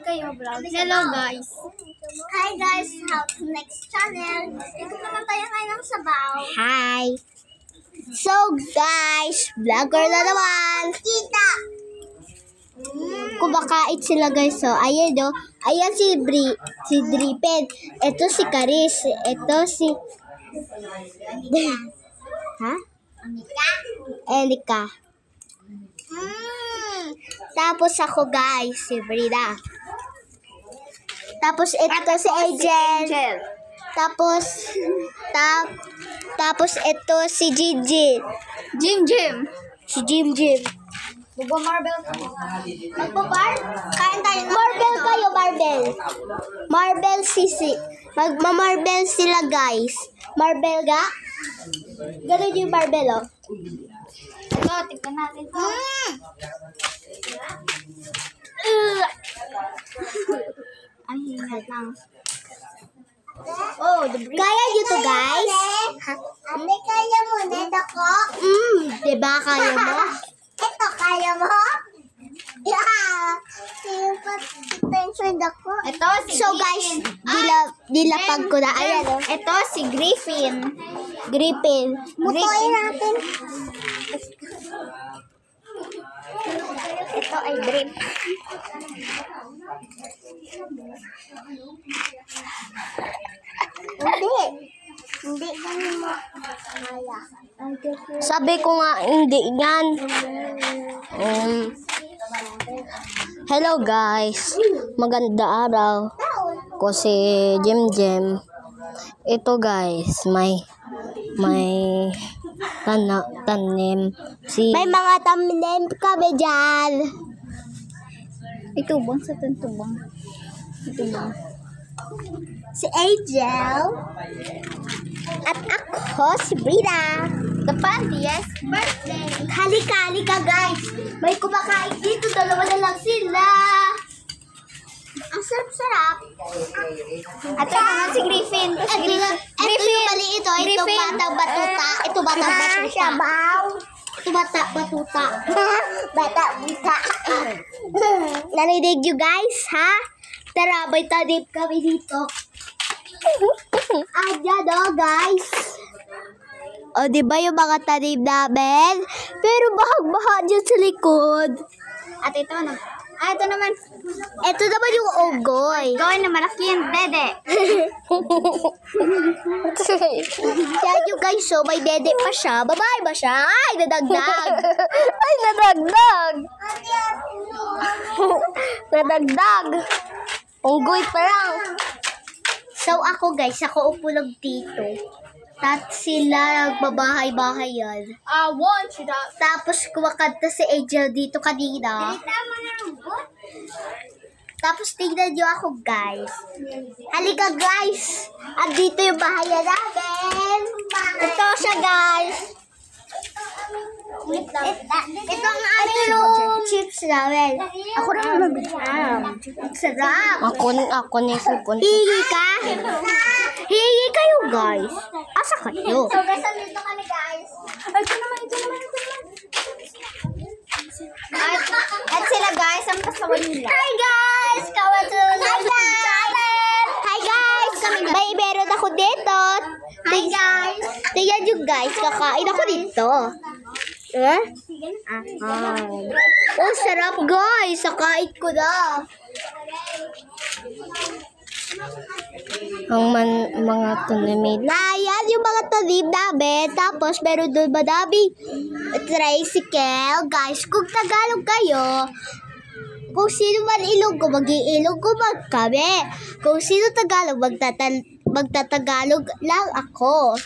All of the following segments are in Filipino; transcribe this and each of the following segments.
kayo vlog. Hello guys. Hi guys, how to next channel. Ito naman tayo ngayon ng sabaw. Hi! So guys, vlogger na naman! Kita! Kumakain sila guys. So, ayan o. Ayan si Dripen. Ito si Karis. Ito si... ha? Elika. Tapos ako guys, si Brida. Tapos ito si Angel. Tapos ito si Gigi. Jim. Si Jim. Marble ka. Magbabar? Kain tayo ng Marble kayo, Marble. Marble sisi. Magma-marble sila guys. Marble ga? Ganun yung marble oh. Ito, tignan natin ito. Ang hingat lang. Oh, kaya nyo to guys? Ate, kaya mo net ako? Diba kaya mo? Ito, kaya mo? Yeah! Tension ako. Ito si So guys, dilapag ko na. Ayan oh. Ito si Griffin. Griffin. Mutuin natin. Ito ay Drip. Hindi ganun mo. Kaya. Sabi ko nga hindi yan. Hello guys. Maganda araw. Ko si Jim. Ito guys, may tanim. May mga tanim kami dyan. Itubang sa tubang. Itubang. Si Angel. At ako, si Brida. The Pandies birthday. Halika guys. May kumakain dito. Dalawa na lang sila. Ang sarap-sarap. At ito naman si Griffin. Ito yung mali ito. Ito Griffin. batang batuta. Ito batang batuta. Sabaw. Ito batang batuta. Bata, buta. Narinig nyo guys, ha? Tara, may tanim kami dito. Ayan o, guys. O, diba yung mga tanim namin? Pero bahag-baha dyan sa likod. At ito naman. Ito naman. Ito naman yung unggoy. Gawin na malaki yung dede. Yan yung guys, so may dede pa siya. Babae ba siya? Ay, nadagdag. Ay, nadagdag. Nadagdag. Unggoy pa lang. So ako guys, ako upo lang dito. Tapos sila nagbabahay-bahay yan. I want you to. Tapos kumakanta si Angel dito kanina. Tapos tingnan nyo ako guys. Halika guys. Andito yung bahay namin. Ito siya guys. Ito ang aming chips namin. Ako naman mag-ham. Sarap. Ako na yung Hingi ka? Hingi kayo guys. Asa kayo? So guys, andito kami guys. Ito naman. At sila guys, ang pasawan nila. Hi guys! Kawan to Hi guys! May meron ako dito. Hi guys! Tingnan nyo guys, kakain ako dito. Oh, sarap guys. Sakain ko na. Ang mga tanim. Ayan yung mga tanim namin. Tapos meron doon madami tricycle. Guys, kung Tagalog kayo, kung sino man Ilonggo, mag-iilonggo kami. Kung sino Tagalog, magtatagalog lang ako.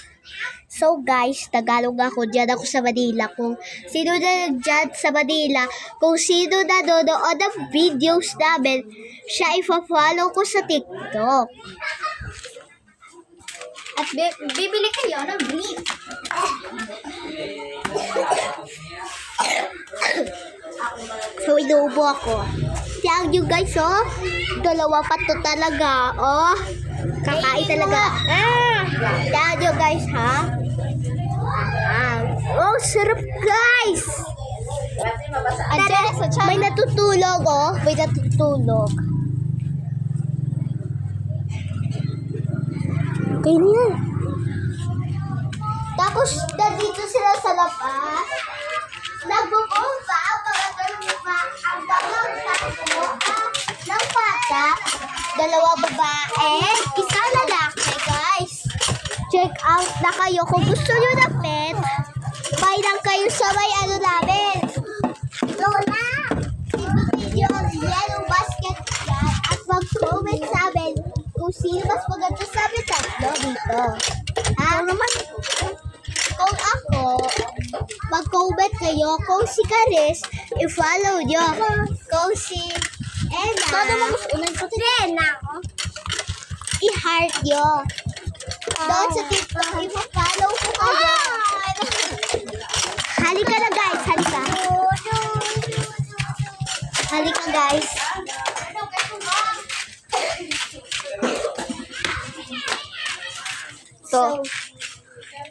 So guys, Tagalog ako. Diyan ako sa Manila. Kung sino na dyan sa Manila, kung sino na nanonood ng videos namin, siya ipa-follow ko sa TikTok. At bibili kayo ng brief. So inuubo ako. Tiyan nyo guys, oh. Dalawa pa to talaga, oh. Kakain talaga. Tiyan nyo guys, ha? Oh, sarap guys. Andyan sa chan. May natutulog, oh. May natutulog. Okay na yan. Tapos, dito sila sa labas. Nagbubomba, pagkakabomba, ang dalang tatlo ng bata. 2 babae, 1 lalaki, guys. Check out na kayo. Kung gusto nyo na pet, buy lang kayo sa may ano namin. Lola, ikutin nyo ang yellow basket yan at mag-comment sa amin kung sino mas maganda sa amin tatlo dito. Ha? Kung ako, mag-comment kayo. Kung si Karis, i-follow nyo. Kung si Trena, i-heart nyo. Doon sa TikTok, i-follow ko kayo. Halika na guys, halika. Halika guys.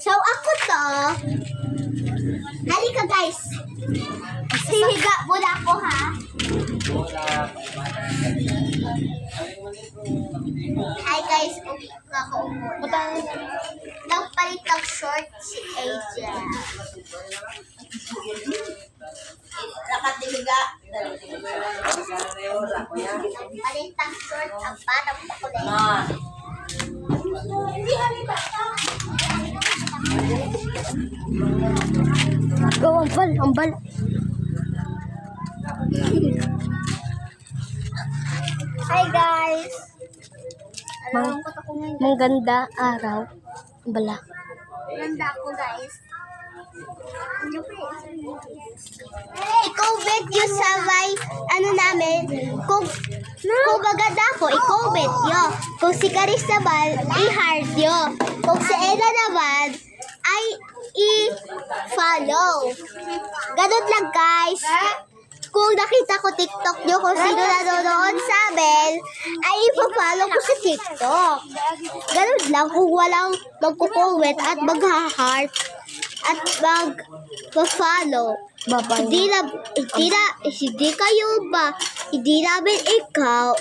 So ako to. Halika guys. Hihiga muna ako ha. Hi guys, kakaupo na. Nagpalit ng short si AJ. Nakatiliga. Nagpalit ng short ang batang pakulit. Go, ambal. Hi guys. Nalulungkot ako ngayon. Maganda araw. Bala. Ganda ako guys. I-comment nyo sa may ano namin. Kung maganda ako, i-comment nyo. Kung si Karis naman, i-heart nyo. Kung si Ella naman, ay i-follow. Ganun lang guys. Kung nakita ko TikTok nyo, kung sino nanonood sa amin, ay ipa-follow ko sa TikTok. Ganun lang, kung walang magko-comment at mag-heart at mag-follow. Hindi kayo ba, hindi namin ikaw,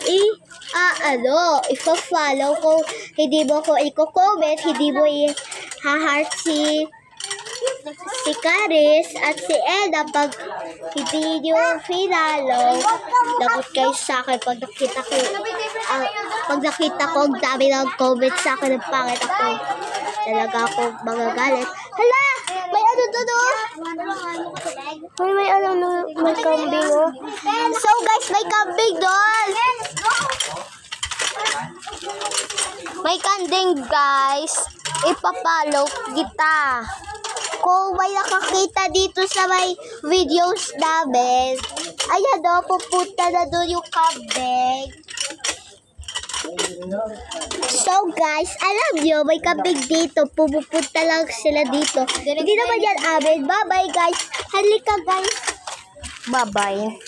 ipa-follow kung hindi mo ko i-comment, hindi mo i-heart si Karis at si Ella. Pag hindi nyo finalo, lagot kayo sa akin pag nakita ko ang dami ng comment sa akin ng pangit ako. Talaga ako magagalit. Hala! May ano doon oh? May kambing oh. So guys, may kambing doon. May kambing guys. Ipapalo kita. Kung may nakakita dito sa may videos namin, ayan o, pupunta na doon yung kambing. So guys, alam nyo, may kambing dito, pupunta lang sila dito. Hindi naman yan amin. Bye-bye guys. Halika guys. Bye-bye.